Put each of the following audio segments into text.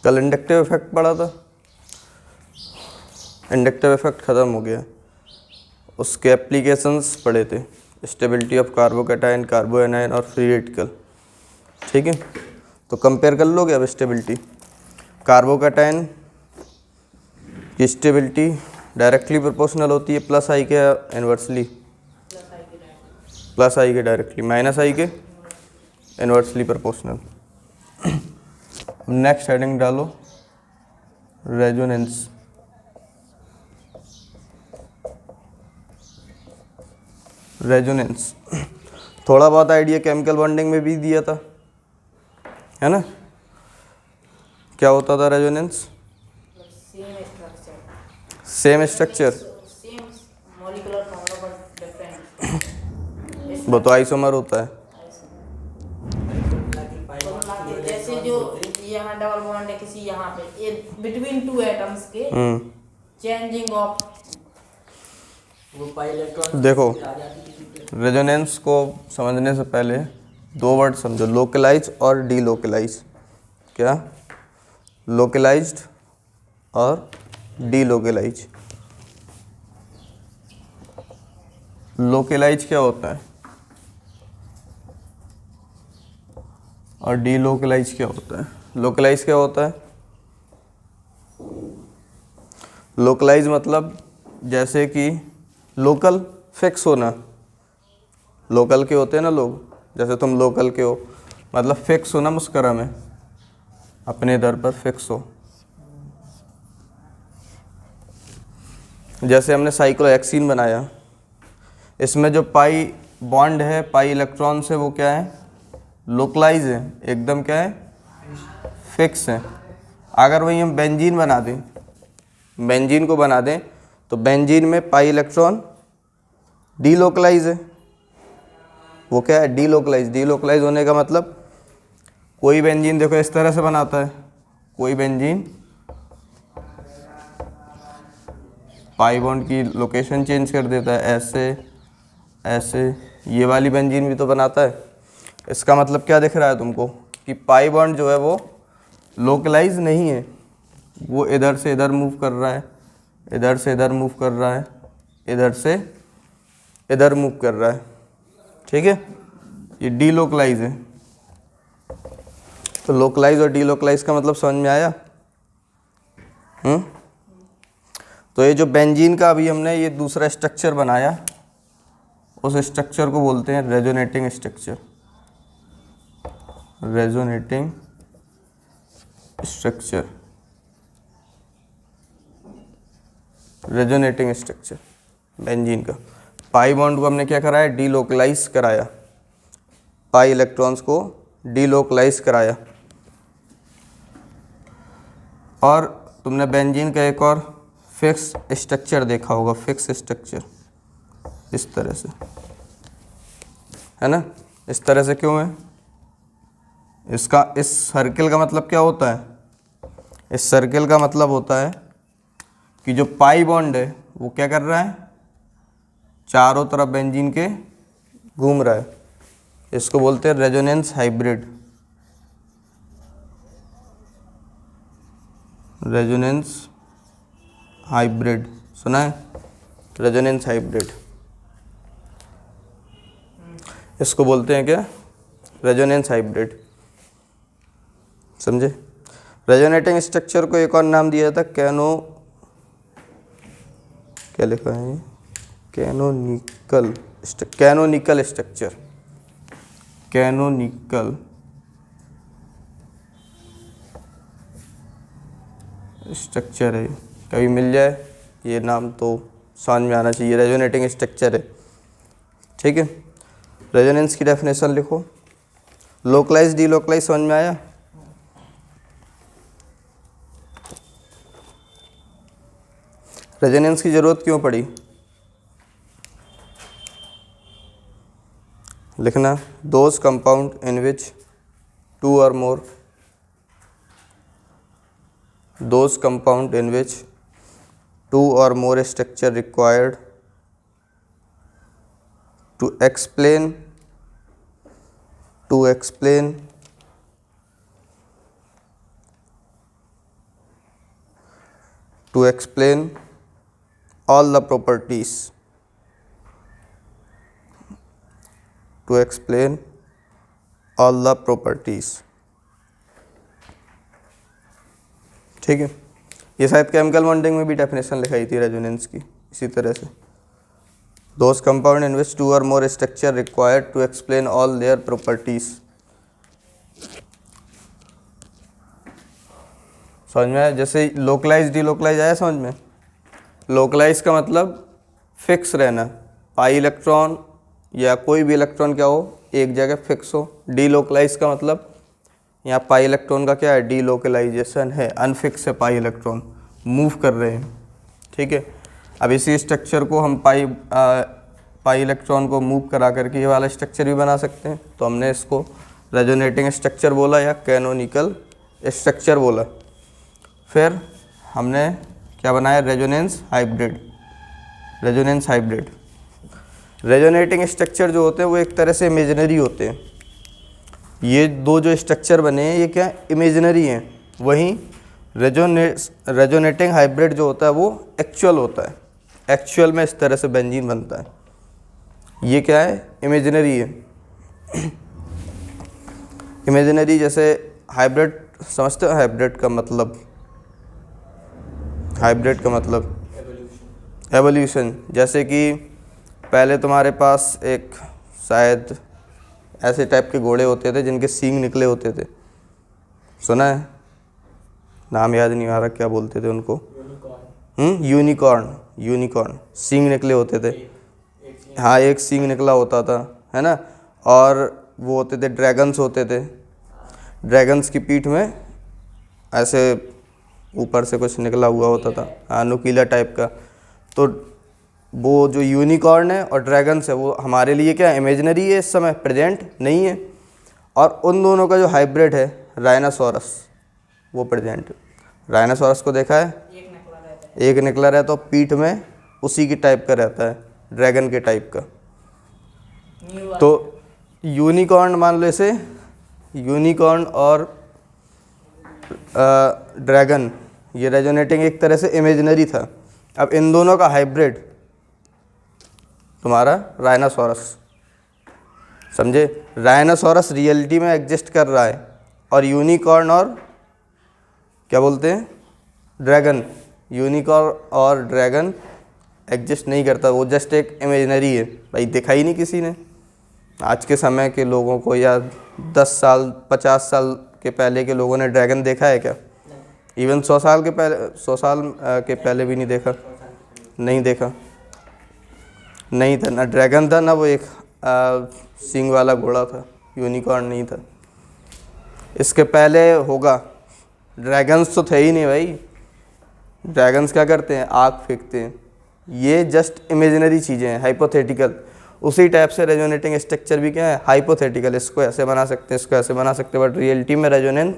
कल inductive effect पढ़ा था, इंडक्टिव इफेक्ट ख़त्म हो गया, उसके एप्लीकेशंस पढ़े थे, स्टेबिलिटी ऑफ कार्बोकैटायन, कार्बोएनायन और फ्री रेडिकल। ठीक है, तो कंपेयर कर लोगे अब स्टेबिलिटी। कार्बोकैटायन की स्टेबिलिटी डायरेक्टली प्रोपोर्शनल होती है प्लस आई के इन्वर्सली, प्लस आई के डायरेक्टली, माइनस आई के इन्वर्सली प्रोपोर्शनल। नेक्स्ट हेडिंग डालो रेजोनेंस। रेजोनेंस थोड़ा बहुत आइडिया केमिकल बॉन्डिंग में भी दिया था, है ना। क्या होता था रेजोनेंस? सेम स्ट्रक्चर, वो तो आइसोमर होता है। जैसे जो यहाँ डबल बॉन्ड है किसी यहाँ पे बिटवीन टू एटम्स के चेंजिंग ऑफ वो पाई इलेक्ट्रॉन। देखो रेजोनेंस को समझने से पहले दो वर्ड समझो, लोकलाइज और डीलोकलाइज। क्या? लोकलाइज्ड और डीलोकलाइज। लोकलाइज क्या होता है और डीलोकलाइज क्या होता है? लोकलाइज क्या होता है? लोकलाइज मतलब जैसे कि लोकल फिक्स होना, लोकल के होते हैं ना लोग, जैसे तुम लोकल के हो, मतलब फिक्स होना मुस्करा में, अपने दर पर फिक्स हो। जैसे हमने साइक्लोहेक्सीन बनाया, इसमें जो पाई बॉन्ड है पाई इलेक्ट्रॉन से, वो क्या है? लोकलाइज है, एकदम क्या है? फिक्स है। अगर वही हम बेंजीन बना दें, बेंजीन को बना दें, तो बेंजीन में पाई इलेक्ट्रॉन डीलोकलाइज है। वो क्या है? डीलोकलाइज। डीलोकलाइज होने का मतलब कोई बेंजीन देखो इस तरह से बनाता है, कोई बेंजीन पाई बॉन्ड की लोकेशन चेंज कर देता है, ऐसे ऐसे। ये वाली बेंजीन भी तो बनाता है। इसका मतलब क्या दिख रहा है तुमको? कि पाई बॉन्ड जो है वो लोकलाइज नहीं है, वो इधर से इधर मूव कर रहा है, इधर से इधर मूव कर रहा है, इधर से इधर मूव कर रहा है। ठीक है, ये डीलोकलाइज है। तो लोकलाइज और डीलोकलाइज का मतलब समझ में आया? तो ये जो बेंजीन का अभी हमने ये दूसरा स्ट्रक्चर बनाया, उस स्ट्रक्चर को बोलते हैं resonating structure. Resonating structure, resonating structure benzene का। पाई बॉन्ड को हमने क्या कराया? डीलोकलाइज कराया, पाई इलेक्ट्रॉन्स को डीलोकलाइज कराया। और तुमने बेंजीन का एक और फिक्स स्ट्रक्चर देखा होगा, फिक्स स्ट्रक्चर इस तरह से, है ना। इस तरह से क्यों है? इसका इस सर्किल का मतलब क्या होता है? इस सर्किल का मतलब होता है कि जो पाई बॉन्ड है वो क्या कर रहा है? चारों तरफ बेंजीन के घूम रहा है। इसको बोलते हैं रेजोनेंस हाइब्रिड। रेजोनेंस हाइब्रिड सुना है? रेजोनेंस हाइब्रिड, इसको बोलते हैं क्या? Resonance hybrid. समझे? रेजोनेटिंग स्ट्रक्चर को एक और नाम दिया था क्या लिखा है ये? Canonical structure. कैनोनिकल स्ट्रक्चर है, कभी मिल जाए ये नाम तो समझ में आना चाहिए। रेजोनेटिंग स्ट्रक्चर है, ठीक है। रेजोनेंस की डेफिनेशन लिखो। लोकलाइज डीलोकलाइज समझ में आया? रेजोनेंस की ज़रूरत क्यों पड़ी? लिखना, those compound in which two or more, those compound in which two or more structure required to explain to explain all the properties, to explain all the properties। ठीक है, ये शायद केमिकल बॉन्डिंग में भी डेफिनेशन लिखाई थी resonance की इसी तरह से। Those compound in which 2 or more structure required to explain all their properties. समझ में आया? जैसे लोकलाइज डिलोकलाइज आया समझ में? लोकलाइज का मतलब फिक्स रहना, पाई इलेक्ट्रॉन या कोई भी इलेक्ट्रॉन क्या हो एक जगह फिक्स हो। डिलोकलाइज का मतलब यहाँ पाई इलेक्ट्रॉन का क्या है, डीलोकलाइजेशन है, अनफिक्स है, पाई इलेक्ट्रॉन मूव कर रहे हैं। ठीक है, अब इसी स्ट्रक्चर को हम पाई इलेक्ट्रॉन को मूव करा करके ये वाला स्ट्रक्चर भी बना सकते हैं। तो हमने इसको रेजोनेटिंग स्ट्रक्चर बोला या कैनोनिकल स्ट्रक्चर बोला। फिर हमने क्या बनाया, resonance hybrid. Resonance hybrid resonating structure जो होते हैं वो एक तरह से इमेजिनरी होते हैं। ये दो जो स्ट्रक्चर बने हैं ये क्या इमेजिनरी हैं, वहीं रेजोनेटिंग हाइब्रिड जो होता है वो एक्चुअल होता है। एक्चुअल में इस तरह से बेंजीन बनता है, ये क्या है इमेजिनरी है। इमेजिनरी जैसे हाइब्रिड समझते हो? हाइब्रिड का मतलब, हाइब्रिड का मतलब एवोल्यूशन। जैसे कि पहले तुम्हारे पास एक शायद ऐसे टाइप के घोड़े होते थे जिनके सींग निकले होते थे, सुना है? नाम याद नहीं आ रहा, क्या बोलते थे उनको? यूनिकॉर्न। यूनिकॉर्न सींग निकले होते थे। हाँ, एक सींग निकला होता था, है ना। और वो होते थे ड्रैगन्स होते थे। ड्रैगन्स की पीठ में ऐसे ऊपर से कुछ निकला हुआ होता था, हाँ, नुकीला टाइप का। तो वो जो यूनिकॉर्न है और ड्रैगन्स है वो हमारे लिए क्या इमेजिनरी है, इस समय प्रेजेंट नहीं है। और उन दोनों का जो हाइब्रिड है राइनासोरस, वो प्रेजेंट है। राइनासोरस को देखा है? एक निकला रहता है, पीठ में उसी की टाइप का रहता है, ड्रैगन के टाइप का। तो यूनिकॉर्न मान लो इसे, यूनिकॉर्न और ड्रैगन, ये रेजोनेटिंग एक तरह से इमेजिनरी था। अब इन दोनों का हाइब्रिड तुम्हारा राइनासोरस, समझे? राइनासोरस रियलिटी में एग्जिस्ट कर रहा है और यूनिकॉर्न और क्या बोलते हैं ड्रैगन, यूनिकॉर्न और ड्रैगन एग्जिस्ट नहीं करता, वो जस्ट एक इमेजिनरी है। भाई देखा ही नहीं किसी ने आज के समय के लोगों को, या 10 साल 50 साल के पहले के लोगों ने ड्रैगन देखा है क्या? इवन 100 साल के पहले, 100 साल के पहले भी नहीं देखा, नहीं देखा, नहीं था ना ड्रैगन था ना वो एक सींग वाला घोड़ा था, यूनिकॉर्न नहीं था। इसके पहले होगा, ड्रैगन्स तो थे ही नहीं भाई। ड्रैगन्स क्या करते हैं, आग फेंकते हैं। ये जस्ट इमेजिनरी चीज़ें हैं, हाइपोथेटिकल। उसी टाइप से रेजोनेटिंग स्ट्रक्चर भी क्या है, हाइपोथेटिकल। इसको ऐसे बना सकते हैं, इसको ऐसे बना सकते हैं, बट रियलिटी में रेजोनेंस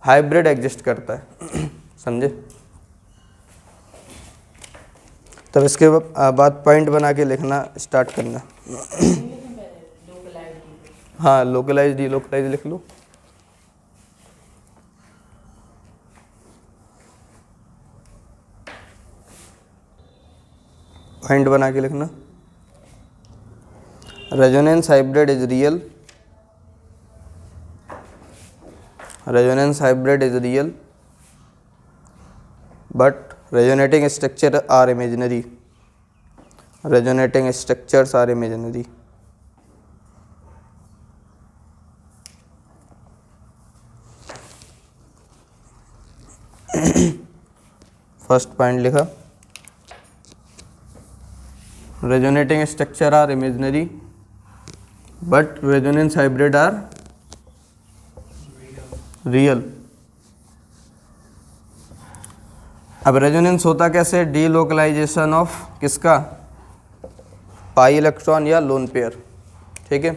हाइब्रिड एग्जिस्ट करता है। समझे? तब इसके बाद पॉइंट बना के लिखना स्टार्ट करना। हाँ, लोकलाइज डीलोकलाइज लिख लो। पॉइंट बना के लिखना। Resonance hybrid is real, resonance hybrid is real but resonating structure are imaginary, resonating structures are imaginary। First point लिखा, resonating structure are imaginary but resonance hybrid are real। अब resonance होता कैसे, delocalization of किसका, pi electron या lone pair. ठीक है,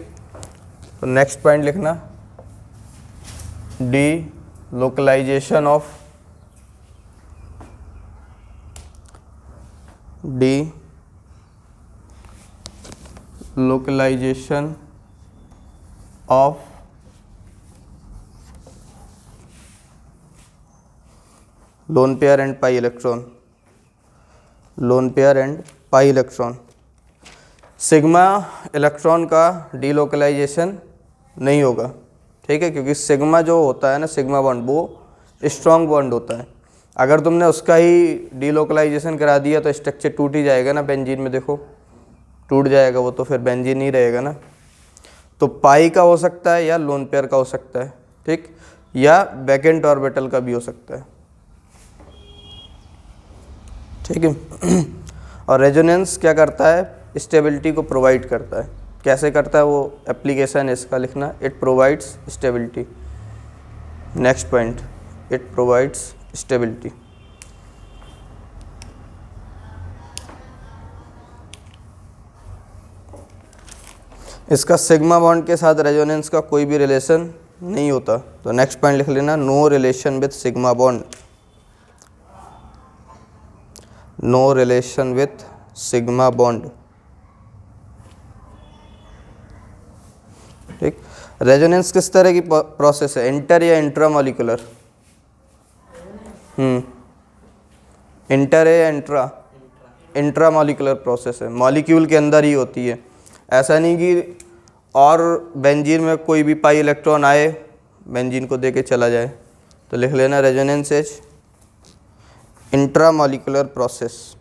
तो next point लिखना, delocalization of, delocalization of lone pair and pi electron। Lone pair and pi electron. Sigma electron का डीलोकलाइजेशन नहीं होगा, ठीक है, क्योंकि सिग्मा जो होता है ना, सिग्मा बॉन्ड वो स्ट्रॉन्ग बॉन्ड होता है। अगर तुमने उसका ही डीलोकलाइजेशन करा दिया तो स्ट्रक्चर टूट ही जाएगा ना, बेंजीन में देखो टूट जाएगा वो, तो फिर बेंजीन नहीं रहेगा ना। तो पाई का हो सकता है या लोन पेयर का हो सकता है, ठीक, या वैकेंट ऑर्बिटल का भी हो सकता है, ठीक है। और रेजोनेंस क्या करता है, स्टेबिलिटी को प्रोवाइड करता है। कैसे करता है, वो एप्लीकेशन है इसका लिखना, it provides stability. Next point, it provides stability. इसका सिग्मा बॉन्ड के साथ रेजोनेंस का कोई भी रिलेशन नहीं होता। तो नेक्स्ट पॉइंट लिख लेना, no relation with sigma bond, no relation with sigma bond, ठीक। रेजोनेंस किस तरह की प्रोसेस है, इंटर या इंट्रामॉलिक्यूलर? इंटर है या इंट्रा? इंट्रामॉलिक्यूलर प्रोसेस है, मॉलिक्यूल के अंदर ही होती है। ऐसा नहीं कि और बेंजीन में कोई भी पाई इलेक्ट्रॉन आए बेंजीन को देके चला जाए। तो लिख लेना, resonance is intramolecular process.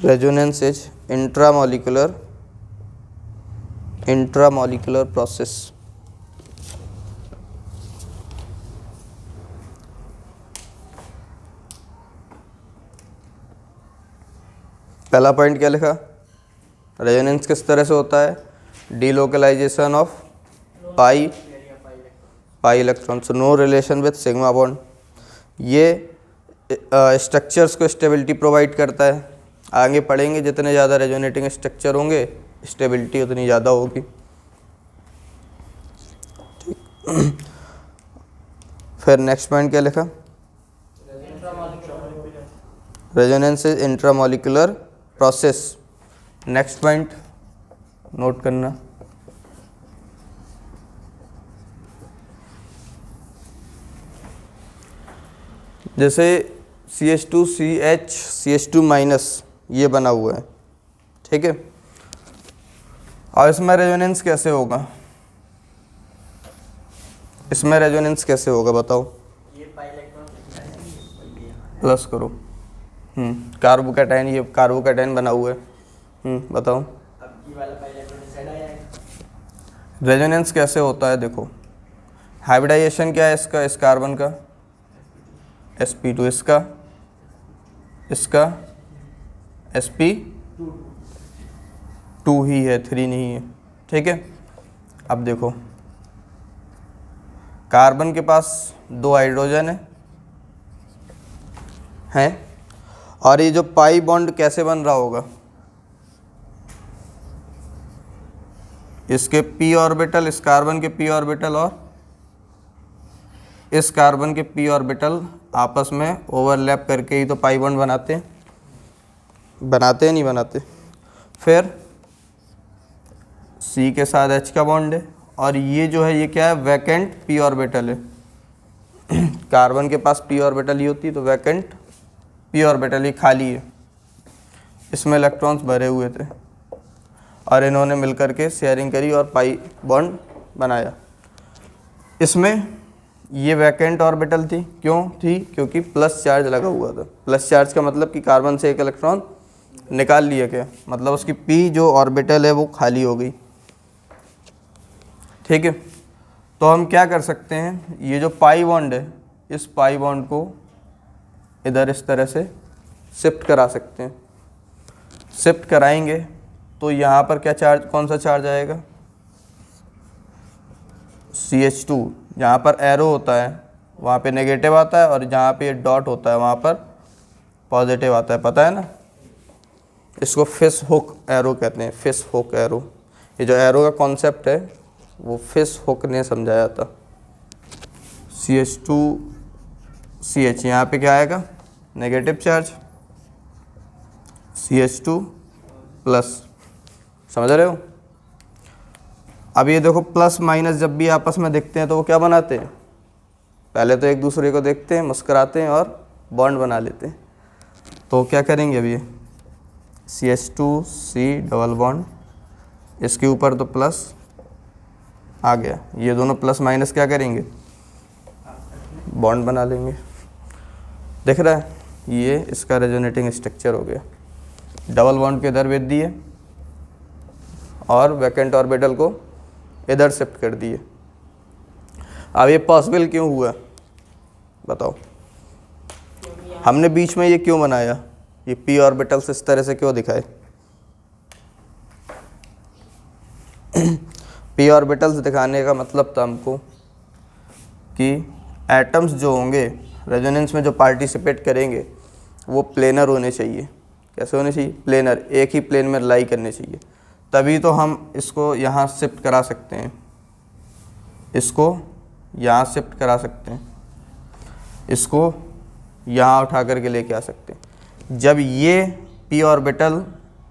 Resonance is intramolecular process. पहला पॉइंट क्या लिखा, रेजोनेंस किस तरह से होता है, delocalization of pi electron, so no relation with sigma bond. ये स्ट्रक्चर्स को स्टेबिलिटी प्रोवाइड करता है। आगे पढ़ेंगे, जितने ज़्यादा रेजोनेटिंग स्ट्रक्चर होंगे स्टेबिलिटी उतनी ज़्यादा होगी, ठीक। फिर नेक्स्ट पॉइंट क्या लिखा, resonance is intramolecular process. Next point note करना, जैसे CH2CH CH2- ये बना हुआ है, ठीक है। और इसमें रेजोनेंस कैसे होगा, इसमें रेजोनेंस कैसे होगा बताओ, प्लस करो, कार्बोकैटायन, ये कार्बोकैटायन बना हुआ है, बताओ रेजोनेंस कैसे होता है। देखो हाइब्रिडाइजेशन क्या है इसका, इस कार्बन का sp2, इसका sp2 ही है, 3 नहीं है, ठीक है। अब देखो कार्बन के पास 2 हाइड्रोजन है, और ये जो पाई बॉन्ड कैसे बन रहा होगा, इसके p ऑर्बिटल, इस कार्बन के p ऑर्बिटल और इस कार्बन के p ऑर्बिटल आपस में ओवरलैप करके ही तो पाई बॉन्ड बनाते हैं नहीं बनाते। फिर C के साथ H का बॉन्ड है, और ये जो है ये क्या है, वैकेंट p ऑर्बिटल है। कार्बन के पास p ऑर्बिटल ही होती है, तो वैकेंट p ऑर्बिटल ही खाली है, इसमें इलेक्ट्रॉन्स भरे हुए थे और इन्होंने मिलकर के शेयरिंग करी और पाई बॉन्ड बनाया। इसमें ये वैकेंट ऑर्बिटल थी, क्यों थी, क्योंकि प्लस चार्ज लगा हुआ था। प्लस चार्ज का मतलब कि कार्बन से एक इलेक्ट्रॉन निकाल लिया गया, मतलब उसकी p जो ऑर्बिटल है वो खाली हो गई, ठीक है। तो हम क्या कर सकते हैं, ये जो पाई बॉन्ड है, इस पाई बॉन्ड को इधर इस तरह से शिफ्ट करा सकते हैं। शिफ्ट कराएंगे तो यहाँ पर क्या चार्ज, कौन सा चार्ज आएगा, CH2। जहाँ पर एरो होता है वहाँ पे नेगेटिव आता है, और जहाँ पे डॉट होता है वहाँ पर पॉजिटिव आता है, पता है ना। इसको फिश हुक एरो कहते हैं, फिश हुक एरो। ये जो एरो का कॉन्सेप्ट है वो फिश हुक ने समझाया था। CH2CH, यहाँ पे क्या आएगा, नेगेटिव चार्ज, CH2 प्लस, समझ रहे हो। अब ये देखो प्लस माइनस जब भी आपस में दिखते हैं तो वो क्या बनाते हैं, पहले तो एक दूसरे को देखते हैं, मुस्कुराते हैं और बॉन्ड बना लेते हैं। तो क्या करेंगे अभी, CH2C डबल बॉन्ड, इसके ऊपर तो प्लस आ गया, ये दोनों प्लस माइनस क्या करेंगे, बॉन्ड बना लेंगे। दिख रहा है, ये इसका रेजोनेटिंग स्ट्रक्चर हो गया। डबल बॉन्ड के इधर भेज दिए और वैकेंट ऑर्बिटल को इधर शिफ्ट कर दिए। अब ये पॉसिबल क्यों हुआ बताओ, हमने बीच में ये क्यों बनाया, ये p ऑर्बिटल्स इस तरह से क्यों दिखाए। p ऑर्बिटल्स दिखाने का मतलब था हमको कि एटम्स जो होंगे रेजोनेंस में जो पार्टिसिपेट करेंगे वो प्लेनर होने चाहिए। कैसे होने चाहिए, प्लेनर, एक ही प्लेन में लाई करने चाहिए, तभी तो हम इसको यहाँ शिफ्ट करा सकते हैं, इसको यहाँ शिफ्ट करा सकते हैं, इसको यहाँ उठा करके लेके आ सकते हैं। जब ये p ऑर्बिटल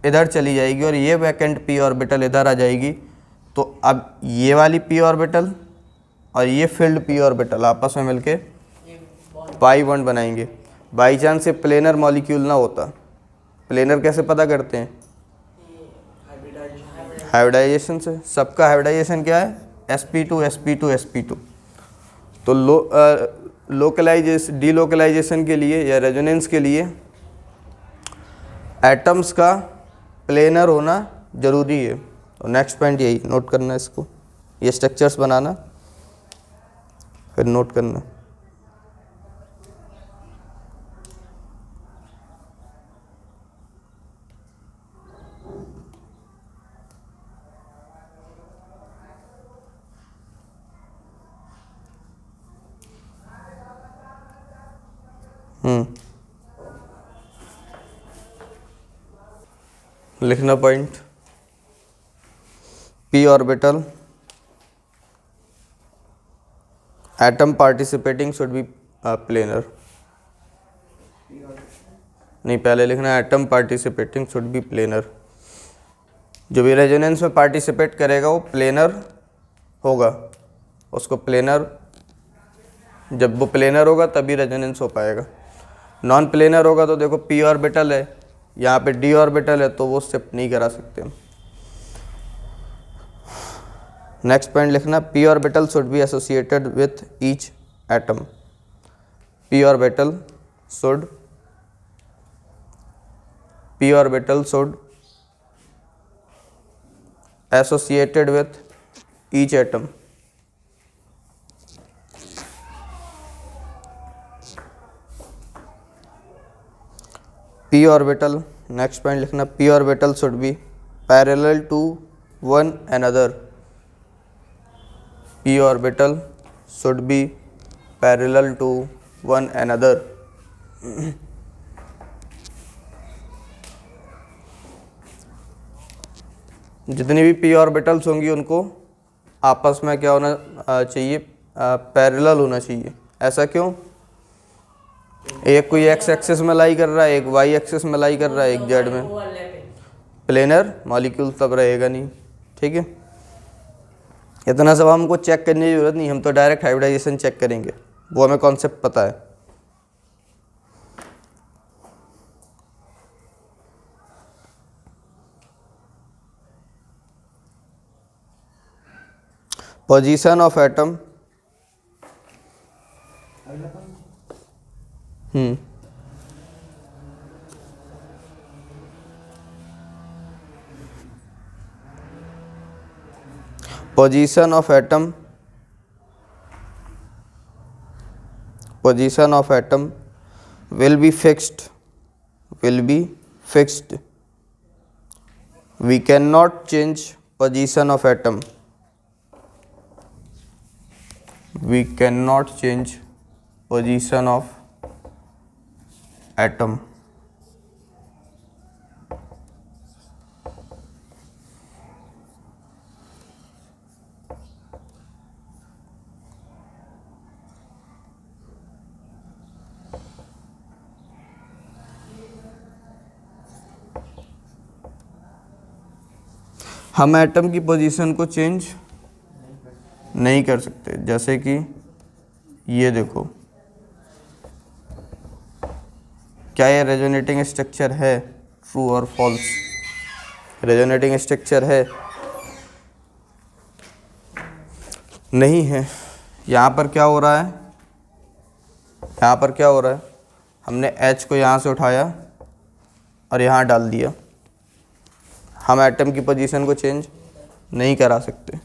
इधर चली जाएगी और ये वैकेंट p ऑर्बिटल इधर आ जाएगी, तो अब ये वाली p ऑर्बिटल और ये फिल्ड p ऑर्बिटल आपस में मिलके पाई बॉन्ड बनाएंगे। बाई चांस से प्लेनर मॉलिक्यूल ना होता, प्लेनर कैसे पता करते हैं, हाइब्रिडाइजेशन से। सबका हाइब्रिडाइजेशन क्या है, sp2 sp2 sp2। तो डीलोकलाइजेशन के लिए या रेजोनेंस के लिए एटम्स का प्लेनर होना ज़रूरी है। और नेक्स्ट पॉइंट यही नोट करना, इसको ये स्ट्रक्चर्स बनाना फिर नोट करना। लिखना point, p orbital atom participating should be planar, नहीं पहले लिखना atom participating should be planar. जो भी रेजोनेंस में पार्टिसिपेट करेगा वो प्लेनर होगा, उसको प्लेनर, जब वो प्लेनर होगा तभी रेजोनेंस हो पाएगा। नॉन प्लेनर होगा तो देखो p ऑर्बिटल है, यहाँ पे d ऑर्बिटल है, तो वो शिफ्ट नहीं करा सकते हम। नेक्स्ट पॉइंट लिखना, p orbital should be associated with each atom, p orbital should associated with each atom. p orbital, next point लिखना, p orbital should be parallel to one another, p orbital should be parallel to one another. जितनी भी p orbitals होंगी उनको आपस में क्या होना चाहिए, पैरेलल होना चाहिए। ऐसा क्यों, एक कोई x एक्सिस में लाई कर रहा है, एक y एक्सिस में लाई कर रहा है, एक z में, प्लेनर मॉलिक्यूल तब रहेगा नहीं। ठीक है, इतना सब हमको चेक करने की जरूरत नहीं, हम तो डायरेक्ट हाइब्रिडाइजेशन चेक करेंगे, वो हमें कॉन्सेप्ट पता है। Position of atom, position of atom will be fixed, we cannot change position of atom, हम एटम की पोजीशन को चेंज नहीं कर सकते। जैसे कि ये देखो, क्या ये रेजोनेटिंग स्ट्रक्चर है? ट्रू और फॉल्स? रेजोनेटिंग स्ट्रक्चर है? नहीं है। यहाँ पर क्या हो रहा है? यहाँ पर क्या हो रहा है? हमने H को यहाँ से उठाया और यहाँ डाल दिया। हम एटम की पोजीशन को चेंज नहीं करा सकते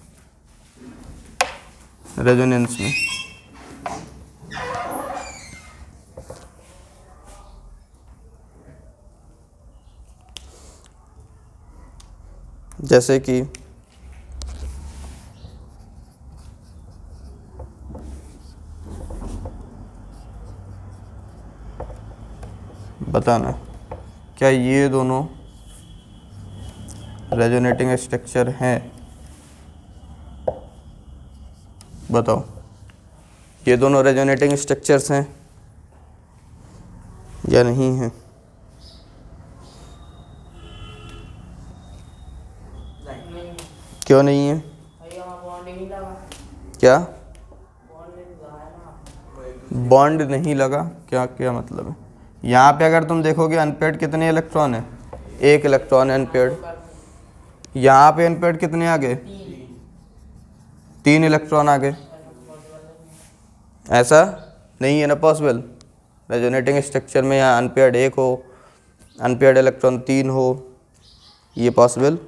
रेजोनेंस में। जैसे कि बताना, क्या ये दोनों रेजोनेटिंग स्ट्रक्चर हैं? बताओ, ये दोनों रेजोनेटिंग स्ट्रक्चर्स हैं या नहीं हैं? नहीं, क्यों नहीं है? यहाँ बॉन्ड नहीं लगा। क्या बॉन्ड नहीं लगा है ना। बॉन्ड नहीं लगा? क्या क्या मतलब है? यहाँ पे अगर तुम देखोगे अनपेयर्ड कितने इलेक्ट्रॉन है? एक इलेक्ट्रॉन अनपेयर्ड। यहाँ पे अनपेयर्ड कितने आ गए? 3 इलेक्ट्रॉन आ गए। ऐसा नहीं है ना पॉसिबल। रेजोनेटिंग स्ट्रक्चर में यहाँ अनपेयर्ड 1 हो, अनपेयर्ड इलेक्ट्रॉन 3 हो, ये पॉसिबल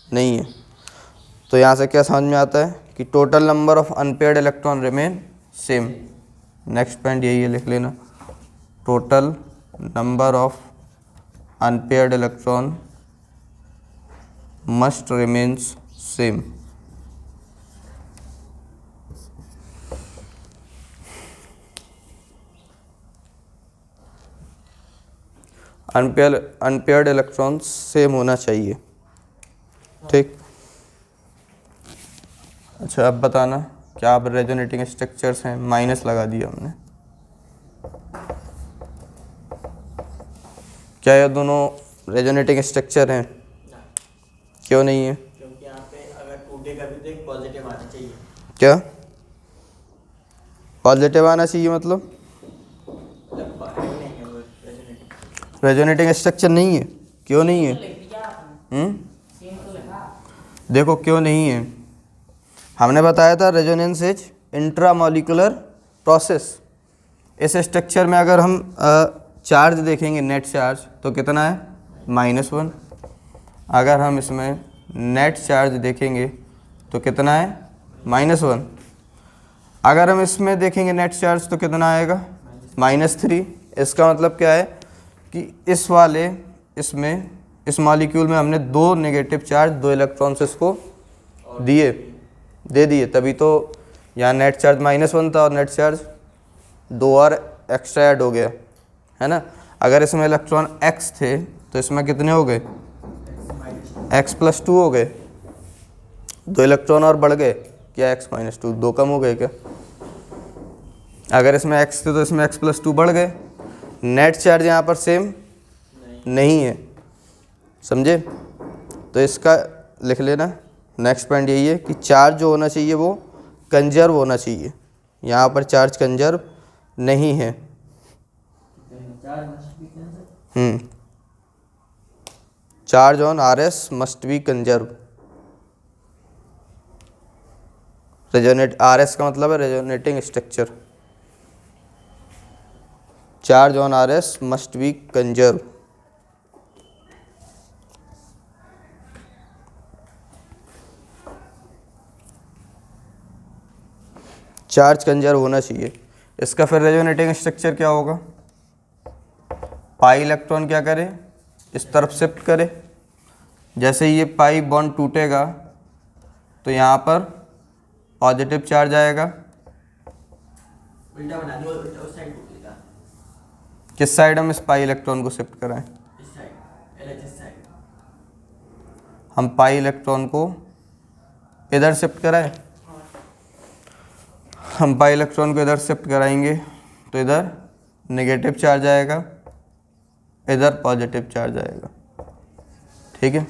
नहीं है। तो यहाँ से क्या समझ में आता है कि total number of unpaired electron remain same. Next point यही है, लिख लेना। Total number of unpaired electron must remains same. Unpaired electron same होना चाहिए, ठीक। अच्छा, अब बताना, क्या अब रेजोनेटिंग स्ट्रक्चर्स हैं? माइनस लगा दिया हमने। क्या ये दोनों रेजोनेटिंग स्ट्रक्चर हैं? क्यों नहीं है? क्योंकि यहाँ पे अगर टूटेगा भी तो एक पॉजिटिव आना चाहिए। क्या पॉजिटिव आना चाहिए? मतलब नहीं है वो रेजोनेटिव। रेजोनेटिंग स्ट्रक्चर नहीं है। क्यों नहीं है? लिख दिया आपने। सेम तो लिखा। देखो क्यों नहीं है। हमने बताया था रेजोनेंस इज इंट्रामॉलिक्यूलर प्रोसेस। इस स्ट्रक्चर में अगर हम चार्ज देखेंगे, नेट चार्ज, तो कितना है? -1। अगर हम इसमें नेट चार्ज देखेंगे तो कितना है? -1। अगर हम इसमें देखेंगे नेट चार्ज तो कितना आएगा? -3। इसका मतलब क्या है कि इस वाले इसमें इस मॉलिक्यूल में हमने 2 नेगेटिव चार्ज, 2 इलेक्ट्रॉन्स इसको दे दिए, तभी तो यहाँ नेट चार्ज -1 था और नेट चार्ज 2 और एक्स्ट्रा ऐड हो गया, है ना। अगर इसमें इलेक्ट्रॉन x थे तो इसमें कितने हो गए? x+2 हो गए। 2 इलेक्ट्रॉन और बढ़ गए क्या? x-2, 2 कम हो गए क्या? अगर इसमें x थे तो इसमें x+2 बढ़ गए। नेट चार्ज यहाँ पर सेम नहीं है, समझे? तो इसका लिख लेना। नेक्स्ट पॉइंट यही है कि चार्ज जो होना चाहिए वो कंजर्व होना चाहिए। यहाँ पर चार्ज कंजर्व नहीं है। Charge on RS must be conserve. Resonate, RS का मतलब है resonating structure. Charge on RS must be conserve. Charge conserve होना चाहिए। इसका फिर रेजोनेटिंग स्ट्रक्चर क्या होगा? पाई इलेक्ट्रॉन क्या करे? इस तरफ शिफ्ट करे। जैसे ये पाई बॉन्ड टूटेगा तो यहाँ पर पॉजिटिव चार्ज आएगा। उल्टा बना दो, उल्टा उस साइड टूटेगा। किस साइड हम इस पाई इलेक्ट्रॉन को शिफ्ट कराएं? इस साइड, LHS साइड। हम पाई इलेक्ट्रॉन को इधर शिफ्ट कराएं। हम पाई इलेक्ट्रॉन को इधर शिफ्ट कराएंगे तो इधर नेगेटिव चार्ज आएगा, इधर पॉजिटिव चार्ज आएगा, ठीक है।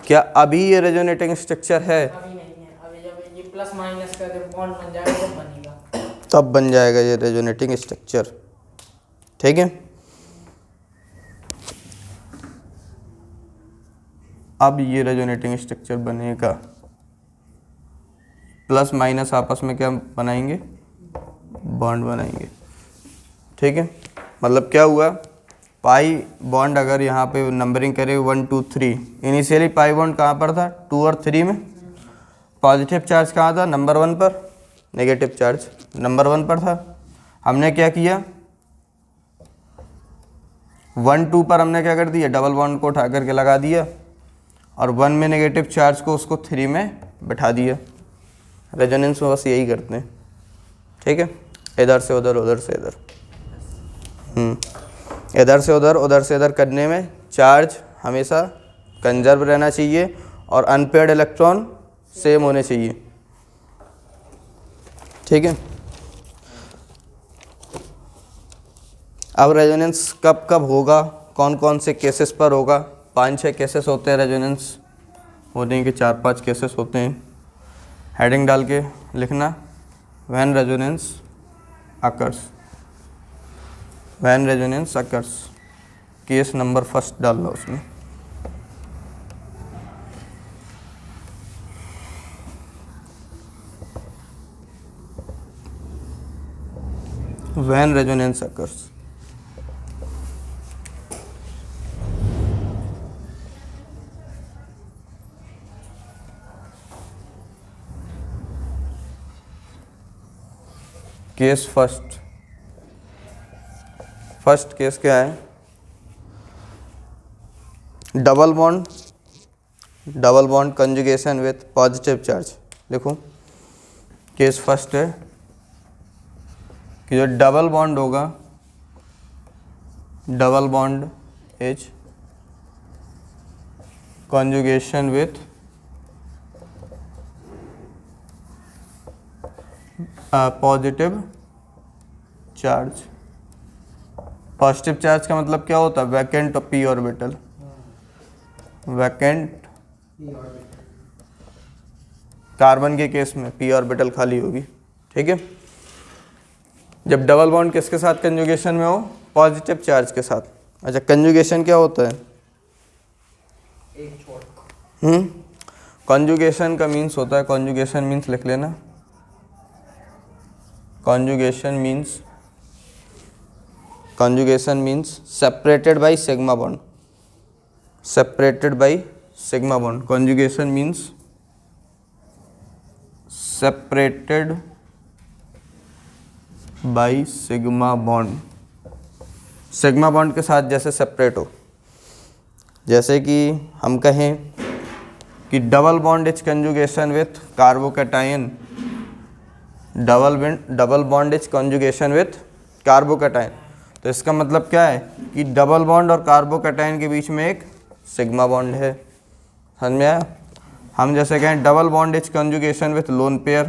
क्या अभी ये रेजोनेटिंग स्ट्रक्चर है? अभी नहीं है। अभी जब ये प्लस माइनस करके बॉन्ड बन जाएगा तो बनेगा। तब बन जाएगा ये रेजोनेटिंग स्ट्रक्चर। ठीक है, अब ये रेजोनेटिंग स्ट्रक्चर बनेगा, प्लस माइनस आपस में क्या बनाएंगे, बॉन्ड बनाएंगे। ठीक है, मतलब क्या हुआ, पाई बॉन्ड अगर यहाँ पे नंबरिंग करें 1 2 3, इनिशियली पाई बॉन्ड कहाँ पर था, 2 और 3 में। पॉजिटिव चार्ज कहाँ था, नंबर 1 पर, नेगेटिव चार्ज नंबर 1 पर था। हमने क्या किया, 1 2 पर हमने क्या कर दिया, डबल बॉन्ड को उठा करके लगा दिया, और 1 में नेगेटिव चार्ज को उसको 3 में बैठा दिया। रेजोनेंस में बस यही करते हैं। ठीक है, इधर से उधर, उधर से इधर, इधर से उधर, उधर से इधर करने में चार्ज हमेशा कंजर्व रहना चाहिए और अनपेयर्ड इलेक्ट्रॉन सेम होने चाहिए। ठीक है, अब रेजोनेंस कब कब होगा, कौन कौन से केसेस पर होगा। 5-6 केसेस होते हैं रेजोनेंस होने के, 4-5 केसेस होते हैं। हेडिंग डाल के लिखना, when resonance occurs, when resonance occurs, case number first डालना उसमें। When resonance occurs, case first, first case क्या है, double bond conjugation with positive charge. देखो केस फर्स्ट है कि जो डबल बॉन्ड होगा, double bond H conjugation with positive charge. Positive charge का मतलब क्या होता है, vacant P orbital, vacant carbon के केस में पी ऑर्बिटल खाली होगी। ठीक है, जब डबल बॉन्ड किसके साथ कंजुगेशन में हो, पॉजिटिव चार्ज के साथ। अच्छा, कंजुगेशन क्या होता है, कंजुगेशन का मीन्स होता है, कंजुगेशन मीन्स लिख लेना, conjugation means separated by sigma bond, separated by sigma bond। conjugation means separated by sigma bond, sigma bond के साथ जैसे सेपरेट हो। जैसे कि हम कहें कि double bond is conjugation with carbocation, double bond is conjugation with carbocation, तो इसका मतलब क्या है कि डबल बॉन्ड और कार्बोकैटायन के बीच में एक सिग्मा बॉन्ड है। समझ में आया। हम जैसे कहें double bond is conjugation with lone pair,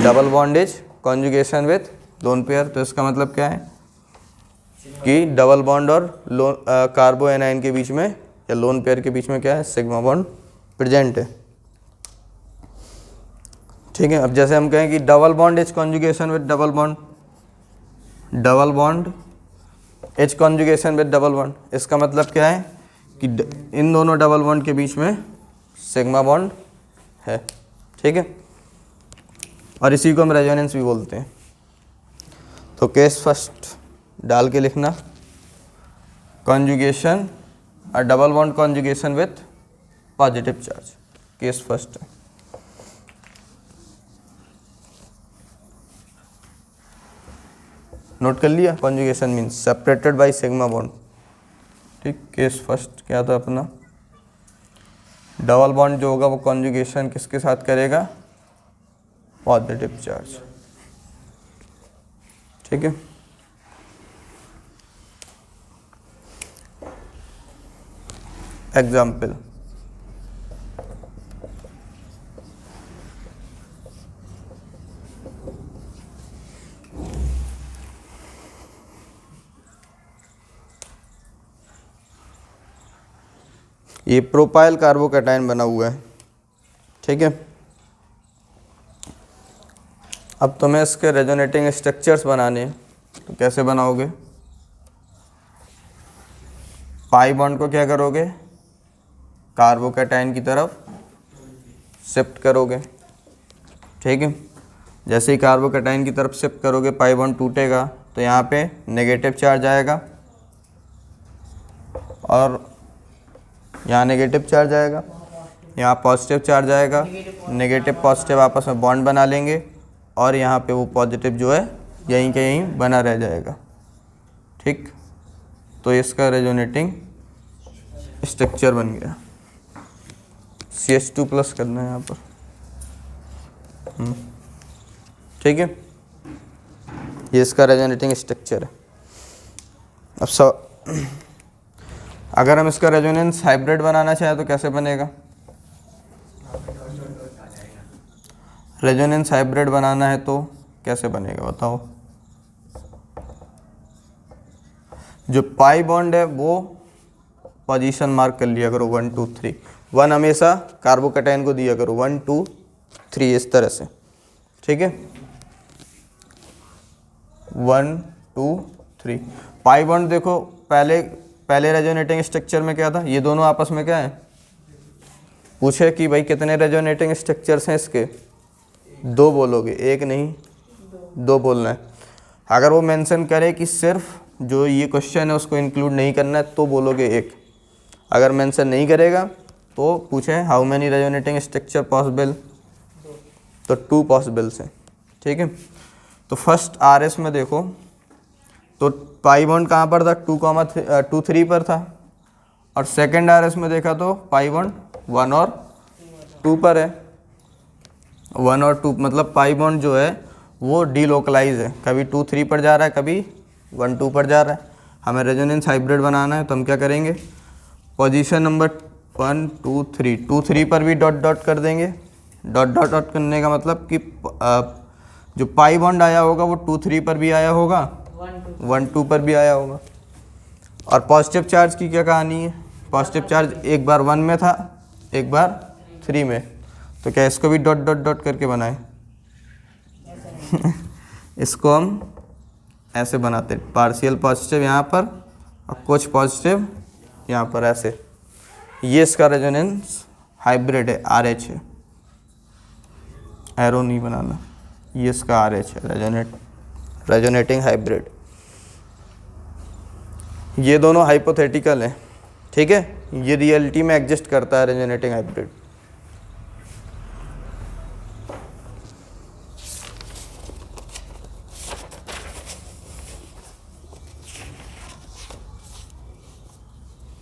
double bond is conjugation with lone pair, तो इसका मतलब क्या है कि डबल बॉन्ड और कार्बो एनाइन के बीच में या लोन पेयर के बीच में क्या है, सिग्मा बॉन्ड प्रेजेंट है। ठीक है, अब जैसे हम कहें कि double bond is conjugation with double bond, double bond is conjugation with double bond, इसका मतलब क्या है कि इन दोनों डबल बॉन्ड के बीच में सिग्मा बॉन्ड है। ठीक है, और इसी को हम रेजोनेंस भी बोलते हैं। तो केस फर्स्ट डाल के लिखना, कॉन्जुगेशन और double bond conjugation with positive charge, case first है। नोट कर लिया, conjugation means separated by sigma bond. ठीक, केस फर्स्ट क्या था अपना, डबल बॉन्ड जो होगा वो कॉन्जुगेशन किसके साथ करेगा, पॉजिटिव चार्ज। ठीक है, एग्जाम्पल, ये प्रोपाइल कार्बोकैटायन बना हुआ है। ठीक है, अब तुम्हें इसके रेजोनेटिंग स्ट्रक्चर्स बनाने हैं, तो कैसे बनाओगे? पाई बॉन्ड को क्या करोगे? कार्बोकैटायन की तरफ शिफ्ट करोगे, ठीक है। जैसे ही कार्बोकैटायन की तरफ शिफ्ट करोगे पाई बॉन्ड टूटेगा, तो यहाँ पे नेगेटिव चार्ज आएगा और यहाँ नेगेटिव चार्ज आएगा, यहाँ पॉजिटिव चार्ज आएगा। नेगेटिव पॉजिटिव आपस में बॉन्ड बना लेंगे और यहाँ पे वो पॉजिटिव जो है यहीं के यहीं बना रह जाएगा, ठीक। तो इसका रेजोनेटिंग स्ट्रक्चर बन गया। CH2+ करना है यहाँ पर, ठीक है। ये इसका रेजोनेटिंग स्ट्रक्चर है। अब अगर हम इसका रेजोनेंस हाइब्रिड बनाना चाहें तो कैसे बनेगा? रेजोनेंस हाइब्रिड बनाना है तो कैसे बनेगा बताओ? जो पाई बॉन्ड है वो पोजीशन मार्क कर लिया करो 1 2 3। 1 हमेशा कार्बोकैटायन को दिया करो, 1 2 3 इस तरह से, ठीक है। 1 2 3 पाई बॉन्ड देखो, पहले रेजोनेटिंग स्ट्रक्चर में क्या था? ये दोनों आपस में क्या है? पूछे कि भाई कितने रेजोनेटिंग स्ट्रक्चर्स हैं इसके? 2 बोलोगे, 1 नहीं 2 बोलना है। अगर वो मेंशन करे कि सिर्फ जो ये क्वेश्चन है उसको इंक्लूड नहीं करना है तो बोलोगे 1। अगर मेंशन नहीं करेगा तो पूछे how many resonating structure possible, तो 2 पॉसिबल्स हैं, ठीक है। तो फर्स्ट RS में देखो तो पाई बॉन्ड कहाँ पर था? 2, 3 पर था। और सेकेंड RS में देखा तो पाई बॉन्ड 1 और 2 पर है। 1 और 2 मतलब पाई बॉन्ड जो है वो डीलोकलाइज है, कभी 2 3 पर जा रहा है, कभी 1 2 पर जा रहा है। हमें रेजोनेंस हाइब्रिड बनाना है तो हम क्या करेंगे? पोजीशन नंबर 1 2 3 2 3 पर भी डॉट डॉट कर देंगे। डॉट डॉट डॉट करने का मतलब कि जो पाई बॉन्ड आया होगा वो 2 3 पर भी आया होगा, 1 2 पर भी आया होगा। और पॉजिटिव चार्ज की क्या कहानी है? पॉजिटिव चार्ज एक बार 1 में था, एक बार 3 में, तो क्या इसको भी डॉट डॉट डॉट करके बनाए? इसको हम ऐसे बनाते, पार्शियल पॉजिटिव यहाँ पर और कुछ पॉजिटिव यहाँ पर, ऐसे। ये इसका रेजोनेंस हाइब्रिड है, RH है, एरो नहीं बनाना। ये इसका RH है, रेजोनेटिंग हाइब्रिड। ये दोनों हाइपोथेटिकल हैं, ठीक है। ये रियलिटी में एग्जिस्ट करता है रेजोनेटिंग हाइब्रिड।